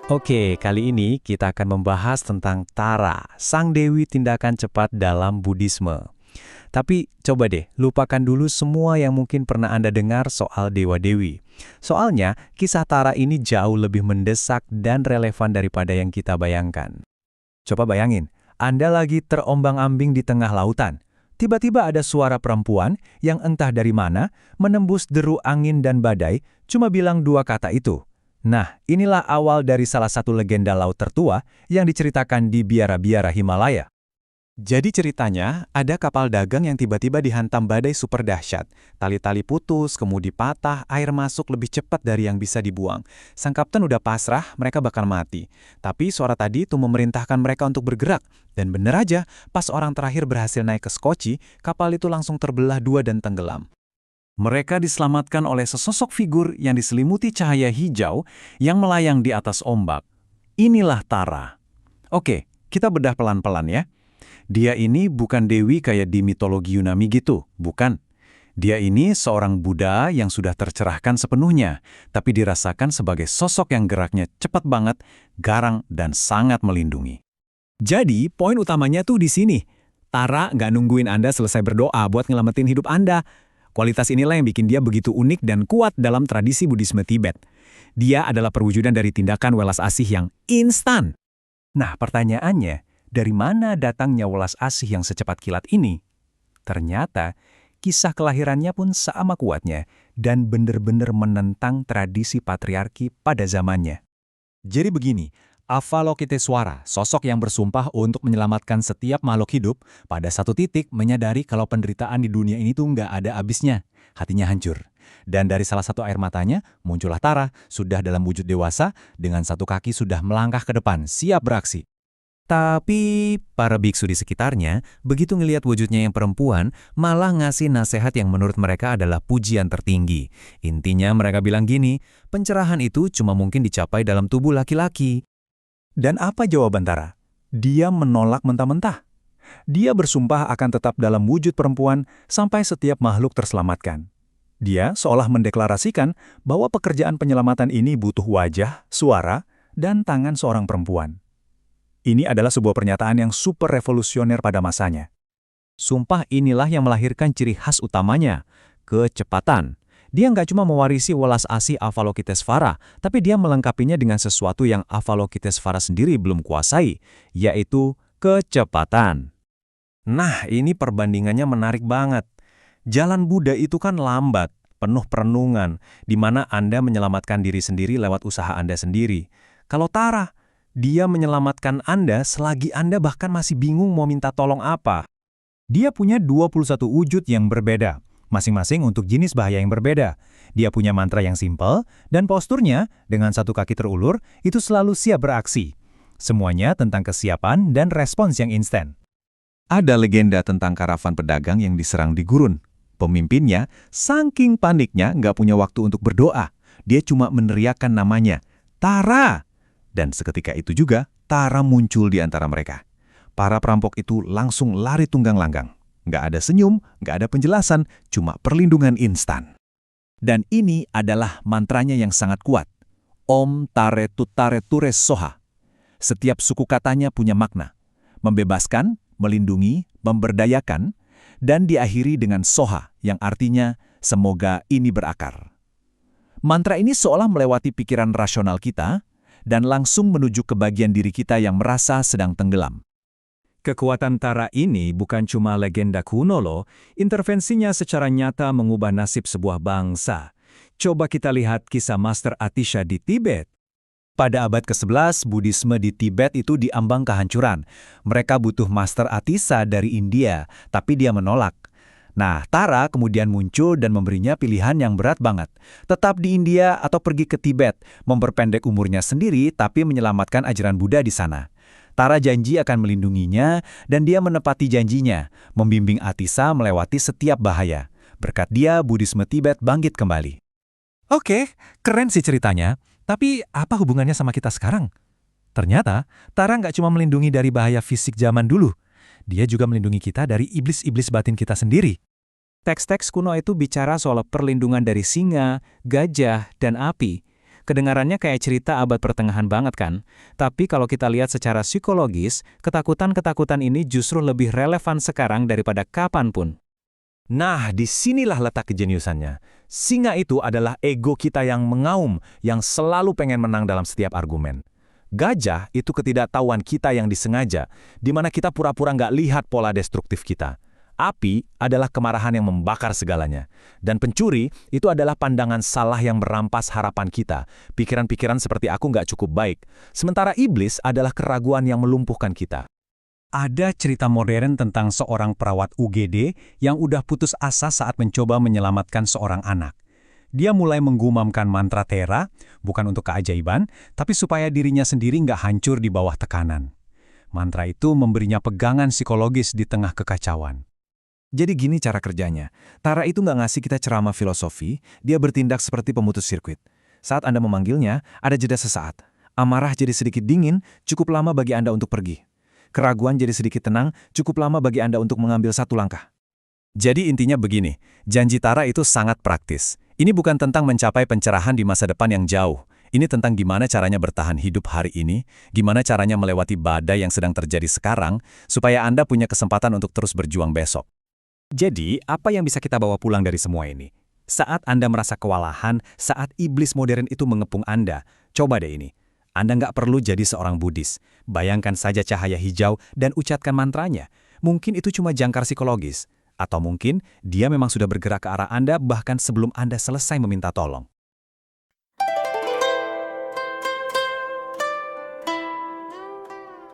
Oke, kali ini kita akan membahas tentang Tara, sang dewi tindakan cepat dalam Buddhisme. Tapi coba deh, lupakan dulu semua yang mungkin pernah Anda dengar soal dewa-dewi. Soalnya, kisah Tara ini jauh lebih mendesak dan relevan daripada yang kita bayangkan. Coba bayangin, Anda lagi terombang-ambing di tengah lautan. Tiba-tiba ada suara perempuan yang entah dari mana menembus deru angin dan badai, cuma bilang dua kata itu. Nah, inilah awal dari salah satu legenda laut tertua yang diceritakan di biara-biara Himalaya. Jadi ceritanya, ada kapal dagang yang tiba-tiba dihantam badai super dahsyat. Tali-tali putus, kemudi patah, air masuk lebih cepat dari yang bisa dibuang. Sang kapten udah pasrah, mereka bakal mati. Tapi suara tadi itu memerintahkan mereka untuk bergerak. Dan bener aja, pas orang terakhir berhasil naik ke skoci, kapal itu langsung terbelah dua dan tenggelam. Mereka diselamatkan oleh sesosok figur yang diselimuti cahaya hijau yang melayang di atas ombak. Inilah Tara. Oke, kita bedah pelan-pelan ya. Dia ini bukan dewi kayak di mitologi Yunani gitu, bukan. Dia ini seorang Buddha yang sudah tercerahkan sepenuhnya, tapi dirasakan sebagai sosok yang geraknya cepat banget, garang, dan sangat melindungi. Jadi, poin utamanya tuh di sini. Tara nggak nungguin Anda selesai berdoa buat ngelamatin hidup Anda. Kualitas inilah yang bikin dia begitu unik dan kuat dalam tradisi Buddhisme Tibet. Dia adalah perwujudan dari tindakan welas asih yang instan. Nah, pertanyaannya, dari mana datangnya welas asih yang secepat kilat ini? Ternyata, kisah kelahirannya pun sama kuatnya dan benar-benar menentang tradisi patriarki pada zamannya. Jadi begini, Avalokiteswara, sosok yang bersumpah untuk menyelamatkan setiap makhluk hidup, pada satu titik menyadari kalau penderitaan di dunia ini tuh nggak ada habisnya. Hatinya hancur. Dan dari salah satu air matanya, muncullah Tara, sudah dalam wujud dewasa, dengan satu kaki sudah melangkah ke depan, siap beraksi. Tapi para biksu di sekitarnya, begitu ngelihat wujudnya yang perempuan, malah ngasih nasihat yang menurut mereka adalah pujian tertinggi. Intinya mereka bilang gini, pencerahan itu cuma mungkin dicapai dalam tubuh laki-laki. Dan apa jawaban Tara? Dia menolak mentah-mentah. Dia bersumpah akan tetap dalam wujud perempuan sampai setiap makhluk terselamatkan. Dia seolah mendeklarasikan bahwa pekerjaan penyelamatan ini butuh wajah, suara, dan tangan seorang perempuan. Ini adalah sebuah pernyataan yang super revolusioner pada masanya. Sumpah inilah yang melahirkan ciri khas utamanya, kecepatan. Dia nggak cuma mewarisi welas asih Avalokitesvara, tapi dia melengkapinya dengan sesuatu yang Avalokitesvara sendiri belum kuasai, yaitu kecepatan. Nah, ini perbandingannya menarik banget. Jalan Buddha itu kan lambat, penuh perenungan, di mana Anda menyelamatkan diri sendiri lewat usaha Anda sendiri. Kalau Tara, dia menyelamatkan Anda selagi Anda bahkan masih bingung mau minta tolong apa. Dia punya 21 wujud yang berbeda, masing-masing untuk jenis bahaya yang berbeda. Dia punya mantra yang simpel, dan posturnya, dengan satu kaki terulur, itu selalu siap beraksi. Semuanya tentang kesiapan dan respons yang instan. Ada legenda tentang karavan pedagang yang diserang di gurun. Pemimpinnya, saking paniknya nggak punya waktu untuk berdoa. Dia cuma meneriakkan namanya, Tara! Dan seketika itu juga, Tara muncul di antara mereka. Para perampok itu langsung lari tunggang langgang. Nggak ada senyum, nggak ada penjelasan, cuma perlindungan instan. Dan ini adalah mantranya yang sangat kuat. Om Tare Tutare Ture Soha. Setiap suku katanya punya makna. Membebaskan, melindungi, memberdayakan, dan diakhiri dengan Soha, yang artinya semoga ini berakar. Mantra ini seolah melewati pikiran rasional kita, dan langsung menuju ke bagian diri kita yang merasa sedang tenggelam. Kekuatan Tara ini bukan cuma legenda kuno loh, intervensinya secara nyata mengubah nasib sebuah bangsa. Coba kita lihat kisah Master Atisha di Tibet. Pada abad ke-11, Buddhisme di Tibet itu diambang kehancuran. Mereka butuh Master Atisha dari India, tapi dia menolak. Nah, Tara kemudian muncul dan memberinya pilihan yang berat banget. Tetap di India atau pergi ke Tibet, memperpendek umurnya sendiri tapi menyelamatkan ajaran Buddha di sana. Tara janji akan melindunginya dan dia menepati janjinya, membimbing Atisha melewati setiap bahaya. Berkat dia, Buddhisme Tibet bangkit kembali. Oke, keren sih ceritanya, tapi apa hubungannya sama kita sekarang? Ternyata, Tara nggak cuma melindungi dari bahaya fisik zaman dulu. Dia juga melindungi kita dari iblis-iblis batin kita sendiri. Teks-teks kuno itu bicara soal perlindungan dari singa, gajah, dan api. Kedengarannya kayak cerita abad pertengahan banget kan? Tapi kalau kita lihat secara psikologis, ketakutan-ketakutan ini justru lebih relevan sekarang daripada kapanpun. Nah, disinilah letak kejeniusannya. Singa itu adalah ego kita yang mengaum, yang selalu pengen menang dalam setiap argumen. Gajah itu ketidaktahuan kita yang disengaja, di mana kita pura-pura nggak lihat pola destruktif kita. Api adalah kemarahan yang membakar segalanya. Dan pencuri itu adalah pandangan salah yang merampas harapan kita. Pikiran-pikiran seperti aku nggak cukup baik. Sementara iblis adalah keraguan yang melumpuhkan kita. Ada cerita modern tentang seorang perawat UGD yang udah putus asa saat mencoba menyelamatkan seorang anak. Dia mulai menggumamkan mantra Tera, bukan untuk keajaiban, tapi supaya dirinya sendiri nggak hancur di bawah tekanan. Mantra itu memberinya pegangan psikologis di tengah kekacauan. Jadi gini cara kerjanya. Tara itu nggak ngasih kita ceramah filosofi, dia bertindak seperti pemutus sirkuit. Saat Anda memanggilnya, ada jeda sesaat. Amarah jadi sedikit dingin, cukup lama bagi Anda untuk pergi. Keraguan jadi sedikit tenang, cukup lama bagi Anda untuk mengambil satu langkah. Jadi intinya begini, janji Tara itu sangat praktis. Ini bukan tentang mencapai pencerahan di masa depan yang jauh. Ini tentang gimana caranya bertahan hidup hari ini, gimana caranya melewati badai yang sedang terjadi sekarang, supaya Anda punya kesempatan untuk terus berjuang besok. Jadi, apa yang bisa kita bawa pulang dari semua ini? Saat Anda merasa kewalahan, saat iblis modern itu mengepung Anda, coba deh ini. Anda nggak perlu jadi seorang Buddhis. Bayangkan saja cahaya hijau dan ucapkan mantranya. Mungkin itu cuma jangkar psikologis. Atau mungkin dia memang sudah bergerak ke arah Anda bahkan sebelum Anda selesai meminta tolong.